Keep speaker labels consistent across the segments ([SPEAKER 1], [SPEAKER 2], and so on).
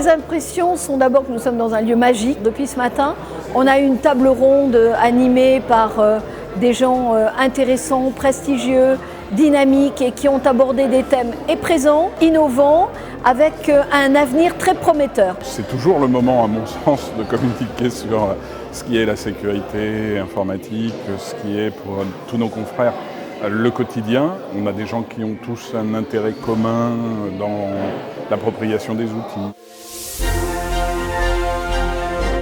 [SPEAKER 1] Mes impressions sont d'abord que nous sommes dans un lieu magique. Depuis ce matin, on a eu une table ronde animée par des gens intéressants, prestigieux, dynamiques et qui ont abordé des thèmes présents, innovants, avec un avenir très prometteur.
[SPEAKER 2] C'est toujours le moment, à mon sens, de communiquer sur ce qui est la sécurité informatique, ce qui est pour tous nos confrères le quotidien. On a des gens qui ont tous un intérêt commun dans l'appropriation des outils.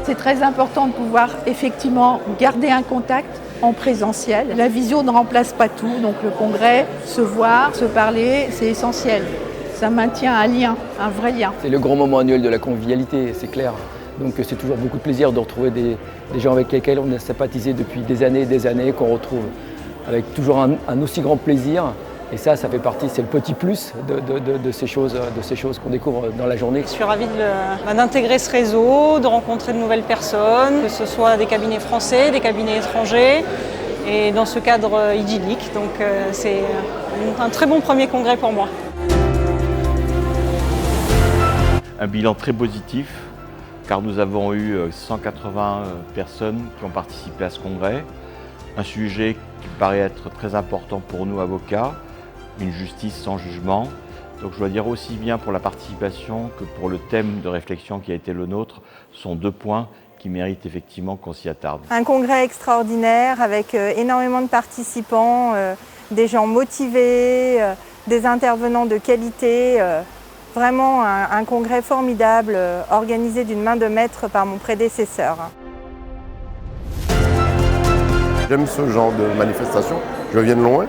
[SPEAKER 3] C'est très important de pouvoir effectivement garder un contact en présentiel. La visio ne remplace pas tout, donc le congrès, se voir, se parler, c'est essentiel. Ça maintient un lien, un vrai lien.
[SPEAKER 4] C'est le grand moment annuel de la convivialité, c'est clair. Donc c'est toujours beaucoup de plaisir de retrouver des gens avec lesquels on a sympathisé depuis des années, qu'on retrouve avec toujours un aussi grand plaisir. Et ça fait partie, c'est le petit plus de ces choses qu'on découvre dans la journée.
[SPEAKER 5] Je suis ravie d'intégrer ce réseau, de rencontrer de nouvelles personnes, que ce soit des cabinets français, des cabinets étrangers, et dans ce cadre idyllique. Donc c'est un très bon premier congrès pour moi.
[SPEAKER 6] Un bilan très positif, car nous avons eu 180 personnes qui ont participé à ce congrès. Un sujet qui paraît être très important pour nous avocats, une justice sans jugement. Donc je dois dire aussi bien pour la participation que pour le thème de réflexion qui a été le nôtre, sont deux points qui méritent effectivement qu'on s'y attarde.
[SPEAKER 7] Un congrès extraordinaire avec énormément de participants, des gens motivés, des intervenants de qualité. Vraiment un congrès formidable, organisé d'une main de maître par mon prédécesseur.
[SPEAKER 8] J'aime ce genre de manifestation. Je viens de loin,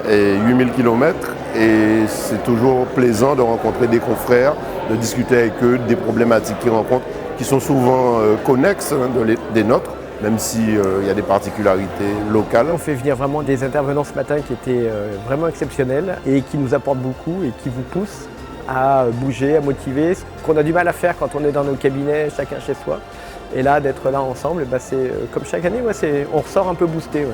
[SPEAKER 8] et 8000 km, et c'est toujours plaisant de rencontrer des confrères, de discuter avec eux des problématiques qu'ils rencontrent, qui sont souvent connexes des nôtres, même s'il y a des particularités locales.
[SPEAKER 9] On fait venir vraiment des intervenants ce matin qui étaient vraiment exceptionnels et qui nous apportent beaucoup et qui vous poussent à bouger, à motiver, ce qu'on a du mal à faire quand on est dans nos cabinets, chacun chez soi. Et là, d'être là ensemble, c'est comme chaque année, on ressort un peu boosté. Ouais.